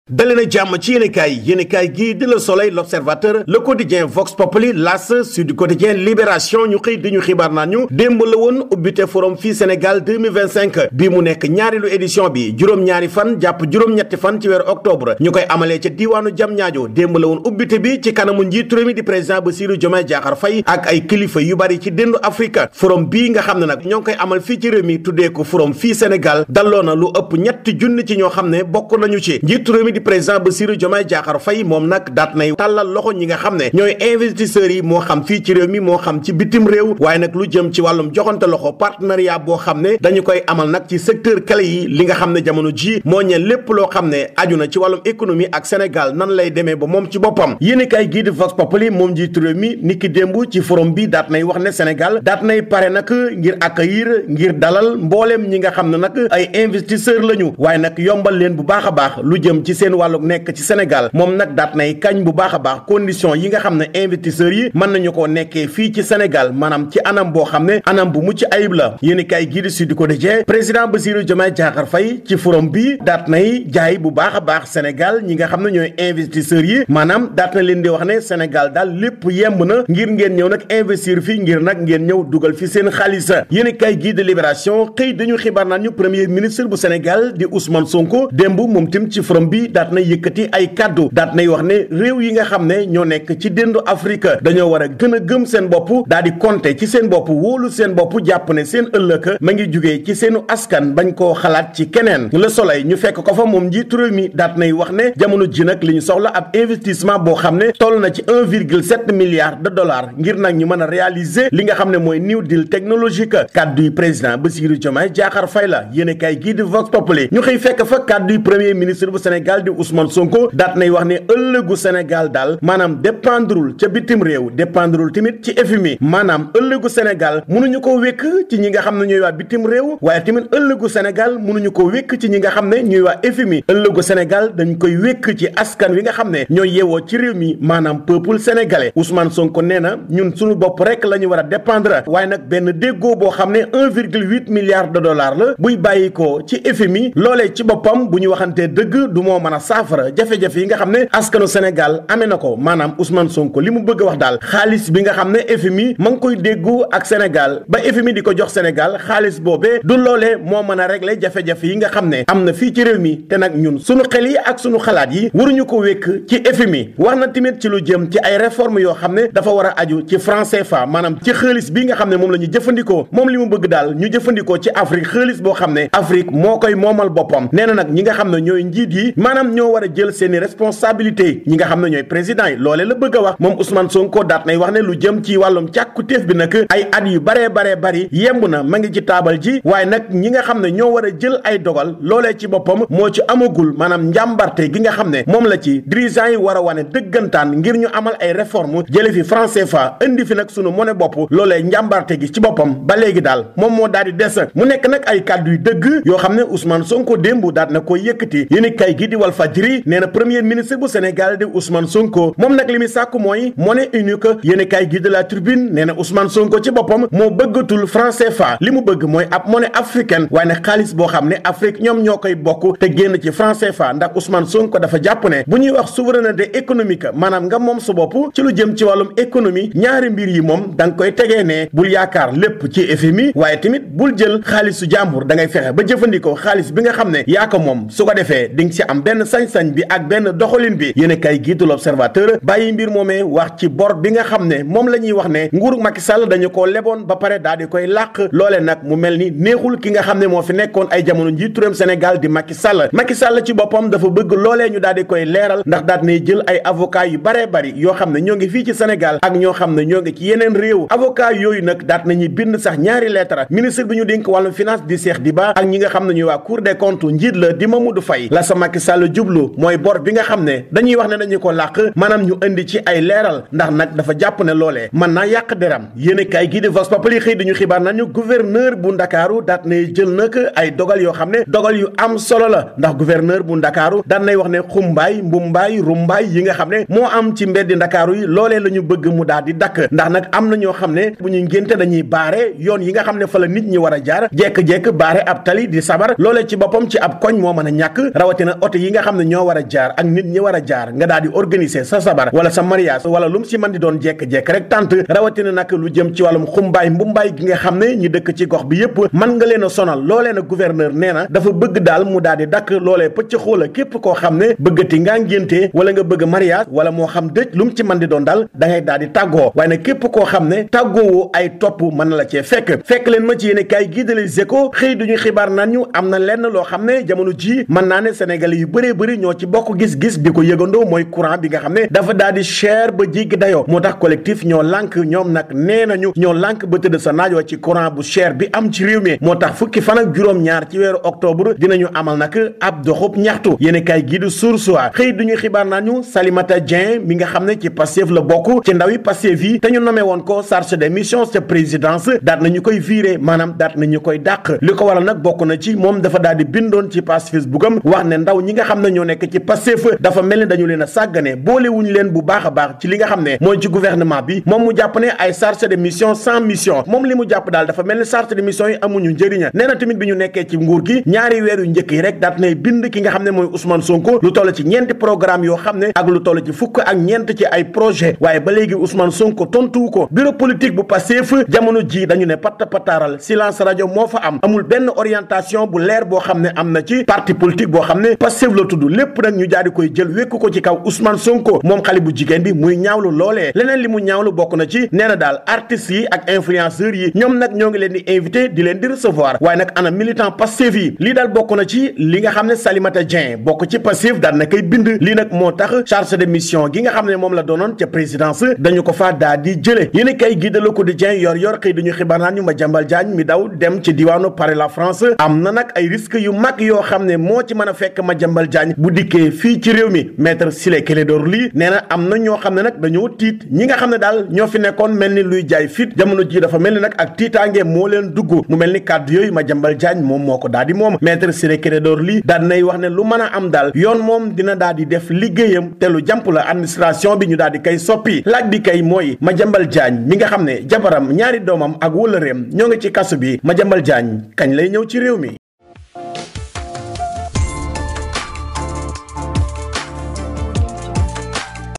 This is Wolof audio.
dalee na jàmm ci yéenekaay gii di Le Soleil, L'Observateur, Le Quotidien, Vox Populi, L'As, Sud Quotidien, Libération ñu xëy di ñu xibaar naan ñu démb la woon ubbite forum fii Sénégal 2025 bi mu nekk ñaareelu édition bi juróom-ñaari fan jàpp juróom-ñetti fan ci weeru octobre ñu koy amalee ca diiwaanu Diamniadio démb la woon ubbite bi ci kanamu njiitu réew mi di président Bassirou Diomaye Diakhar Faye ak ay kilifa yu bari ci déndu Afrique forum bii nga xam ne nag ñoo ngi koy amal fii ci réew mi tuddee ko forum fii Sénégal dalloo na lu ëpp ñetti junni ci ñoo xam ne bokk nañu ci njiitu réew mi di président Bassirou Diomaye Diakhar Faye moom nag daat nay tàllal loxo ñi nga xam ne ñooy investisseurs yi moo xam fii ci réew mi moo xam ci bitim réew waaye nag lu jëm ci wàllum joxante loxo partenariat boo xam ne dañu koy amal nag ci secteur clé yi li nga xam ne jamono ji moo ñeel lépp loo xam ne aju na ci wàllum économie ak Sénégal nan lay demee ba moom ci boppam yéenekaay gii di Vox Populi moom njiitu réew mi niki démb ci forum bi daat nay wax ne Sénégal daat nay pare nag ngir accueillir ngir dalal mbooleem ñi nga xam ne nag ay investisseurs lañu waaye nag yombal leen bu baax a baax lu jëm ci seen wàllu nekk ci Sénégal moom nag daat nay kañ bu baax a baax condition yi nga xam ne investisseurs yi mën nañu ko nekkee fii ci Sénégal maanaam ci anam boo xam ne anam bu mucc ayib la yéenekaay gii di Sud Quotidien président Bassirou Diomaye Diakhar Faye ci forum bi daat nay jaay bu baax a baax Sénégal ñi nga xam ne ñooy investisseurs yi maanaam daat na leen di wax ne Sénégal daal lépp yemb na ngir ngeen ñëw nag investir fii ngir nag ngeen ñëw dugal fi seen xaalis yéenekaay gii di Libération xëy dañu xibaar naan ñu premier ministre bu Sénégal di Ousmane Sonko démb moom tim ci forum bi daat na yëkkati ay kaddu daat nay wax ne réew yi nga xam ne ñoo nekk ci déndu Afrique dañoo war a gën a gëm seen bopp daal di compter ci seen bopp wóolu seen bopp jàpp ne seen ëllëg ma ngi jugee ci seenu askan bañ koo xalaat ci keneen Le Soleil ñu fekk ko fa moom njiitu réew mi daat nay wax ne jamono ji nag li ñu soxla ab investissement boo xam ne toll na ci 1,7 milliard de dollars ngir nag ñu mën a réaliser li nga xam ne mooy New Deal technologique kaddu yi président Bassirou Diomaye Diakhar Faye la yéenekaay gii di Vox Populi ñu xëy fekk fa kaddu yi premier ministre bu Sénégal di Ousmane Sonko daat nay wax ne ëllëgu Sénégal daal maanaam dépendrul ca bitim réew dépendrul tamit ci FMI maanaam ëllëgu Sénégal mënuñu ko wékk ci ñi nga xam ne ñooy waa bitim réew waaye tamit ëllëgu Sénégal mënuñu ko wékk ci ñi nga xam ne ñooy waa FMI ëllëgu Sénégal dañ koy wékk ci askan wi nga xam ne ñooy yeewoo ci réew mi maanaam peuple sénégalais Ousmane Sonko nee na ñun suñu bopp rek la ñu war a dépendre waaye nag benn déggoo boo xam ne 1,8 milliard de dollars la buy bàyyi ko ci FMI loolee ci boppam bu ñu waxantee dëgg du moo mën a saafara jafe-jafe yi nga xam ne askanu Sénégal amee na ko maanaam Ousmane Sonko li mu bëgg a wax daal xaalis bi nga xam ne FMI ma ngi koy déggu ak Sénégal ba FMI di ko jox Sénégal xaalis boobee du loolee moo mën a régler jafe-jafe yi nga xam ne am na fii ci réew mi te nag ñun sunu xel yi ak sunu xalaat yi waruñu ko wékk ci FMI wax na tamit ci lu jëm ci ay réformes yoo xam ne dafa war a aju ci franc CFA maanaam ci xaalis bi nga xam ne moom la ñu jëfandikoo moom li mu bëgg daal ñu jëfandikoo ci Afrique xaalis boo xam ne Afrique moo koy moomal boppam nee na nag ñi nga xam ne ñooy njiit yi maanaam ñoo war a jël seeni responsabilité ñi nga xam ne ñooy président yi loolee la bëgg a wax moom Ousmane Sonko daat nay wax ne lu jëm ci wàllum càkkutéef bi nag ay at yu baree bari yemb na ma ngi ci taabal ji waaye nag ñi nga xam ne ñoo war a jël ay dogal loolee ci boppam moo ci amagul maanaam njàmbarte gi nga xam ne moom la ci dirigeants yi war a wane dëggantaan ngir ñu amal ay réforme jële fi franc CFA indi fi nag sunu monnaie bopp loolee njàmbarte gi ci boppam ba léegi daal moom moo daal di des mu nekk nag ay kàddu yu dëgg yoo xam ne Ousmane Sonko démb daat na koy yëkkati yéen kay gi di Walf Fadjri nee na premier ministre bu Sénégal di Ousmane Sonko moom nag li muy sàkku mooy monnaie unique yéen kay gi de La Tribune nee na Ousmane Sonko ci boppam moo bëggatul franc CFA li mu bëgg mooy ab monnaie africaine waaye nag xaalis boo xam ne Afrique ñoom ñoo koy bokk te génn ci franc CFA ndax Ousmane Sonko dafa jàpp ne bu ñuy wax souveraineté économique maanaam nga moom sa bopp ci lu jëm ci wàllum économie ñaari mbir yi moom da nga koy tegee ne bul yaakaar lépp ci FMI waaye tamit bul jël xaalisu jàmbur da ngay fexe ba jëfandikoo xaalis bi nga xam ne yaa ko moom su ko defee di nga ci am benn sañ-sañ bi ak benn doxalin bi yéen kay giitu L'Observateur bàyyi mbir moomee wax ci bor bi nga xam ne moom la ñuy wax ne nguuru Macky Sall dañu ko leboon ba pare daal di koy làq loole nag mu mel ni neexul ki nga xam ne moo fi nekkoon ay jamono njiitu réewum Sénégal di Macky Sall ci boppam dafa bëgg loolee ñu daal di koy leeral ndax daat nay jël ay avocat yu baree bari yoo xam ne ñoo ngi fii ci Sénégal ak ñoo xam ne ñoo ngi ci yeneen réew avocat yooyu nag daat nañuy bind sax ñaari lettre ministre bi ñu dénk wàllum finance di Cheikh Diba ak ñi nga xam ne ñuy waa Cour des comptes njiit la di Mamadou Faye la sa Macky Sall jublu mooy bor bi nga xam ne dañuy wax ne dañu ko làq maanaam ñu indi ci ay leeral ndax nag dafa jàpp ne loolee mën naa yàq deram yéene kaay gii di Vox Populi xëy dañu xibaar nañu gouverneur bu Ndakaaru daat nay jël nag ay dogal yoo xam ne dogal yu am solo la ndax gouverneur bu Ndakaaru daat nay wax ne xumbaay mbumbaay rumbaay yi nga xam ne moo am ci mbeddi Ndakaaru yi loolee la ñu bëgg mu daal di dakk ndax nag am na ñoo xam ne bu ñuy ngénte dañuy baare yoon yi nga xam ne fa la nit ñi war a jaar jekk-jekk baare ab tali di sabar loolee ci boppam ci ab koñ moo mën a ñàkk rawatina oto yi nga xam ne ñoo war a jaar ak nit ñi war a jaar nga daal di organiser sa sabar wala sa mariage wala lu mu si mën di doon jekk-jekk rek tant rawatina nag lu jëm ci wàllum xumbaay mbumbaay gi nga xam ne ñi dëkk ci gox bi yépp mën nga leen a sonal loolee na gouverneur nee na dafa bëgg daal mu daal di dakk loolee pëcc xoola képp koo xam ne bëggati ngaa ngénte wala nga bëgg mariage wala moo xam dëj lu mu ci mën di doon daal da ngay daal di tàggoo waaye nag képp koo xam ne tàggoowoo ay topp mën na la cee fekk leen ma ci yéene kaay gii de Les Échos xëy duñu xibaar naan ñu am na lenn loo xam ne jamono ji mën naa ne sénégalais yu bëree bëri ñoo ci bokk gis-gis bi ko yëgandoo mooy courant bi nga xam ne dafa daal di cher ba jéggi dayoo moo tax collectif ñoo lànk ñoom nag nee nañu ñoo lànk ba tëdd sa naajoo ci courant bu cher bi am ci réew mi moo tax fukki fan ak juróom-ñaar ci weeru octobre dinañu amal nag ab doxub ñaxtu yéene kaay gii du Source A xëy duñu xibaar naan ñu Salimata Dieng mi nga xam ne ci Pastef la bokk ci ndaw yi Pastef yi te ñu nommé woon ko chargé de mission de présidence daat nañu koy viré maanaam daat nañu koy dàq li ko waral nag bokk na ci moom dafa daal di bindoon ci page Facebook am wax ne ndaw ñi nga xam ne ñoo nekk ci Pastef dafa mel ni dañu leen a sàggane boolewuñu leen bu baax a baax ci li nga xam ne mooy ci gouvernement bi moom mu jàpp ne ay chargé de mission sans mission moom li mu jàpp daal dafa mel ni chargé de mission yi amuñu njëriña nee na tamit bi ñu nekkee ci nguur gi ñaari weer yu njëkk yi rek daat nay bind ki nga xam ne mooy Ousmane Sonko lu toll ci ñeenti programme yoo xam ne ak lu toll ci fukk ak ñeent ci ay projet waaye ba léegi Ousmane Sonko tontuwu ko bureau politique bu Pastef jamono ji dañu ne patt pataaral silence rajo moo fa am amul benn orientation bu leer boo xam ne am na ci parti politique boo xam ne Pastef la tudd lépp nag ñu jaadi koy jël wékku ko ci kaw Ousmane Sonko moom xale bu jigéen bi muy ñaawlu loolee leneen li mu ñaawlu bokk na ci nee na daal artistes yi ak influenceurs yi ñoom nag ñoo ngi leen di invité di leen di recevoir waaye nag ana militant Pastef yi lii daal bokk na ci li nga xam ne Salimata Dieng bokk ci Pastef daal na koy bind lii nag moo tax chargé de mission gi nga xam ne moom la doonoon ca présidence dañu ko faa daal di jële yéen kay gi de Le Quotidien yor xëy dañu xibaar naan ñu Madiambal Diagne mi daw dem ci diwaanu Paris la France am na nag ay risques yu mag yoo xam ne moo ci mën a fekk Madiambal Diagne bu dikkee fii ci réew mi maître Ciré Clédor Ly nee na am na ñoo xam ne nag dañoo tiit ñi nga xam ne daal ñoo fi nekkoon mel ni luy jaay fit jamono ji dafa mel ni nag ak tiitaange moo leen dugg mu mel ni kàddu yooyu Madiambal Diagne moom moo ko daal di moom maître Ciré Clédor Ly daal nay wax ne lu mën a am daal yoon moom dina daal di def liggéeyam te lu jàmp la administration bi ñu daal di kay soppi laaj bi kay mooy Madiambal Diagne mi nga xam ne jabaram ñaari doomam ak wëllëreem ñoo ngi ci kasu bi Madiambal Diagne kañ lay ñëw ci réew mi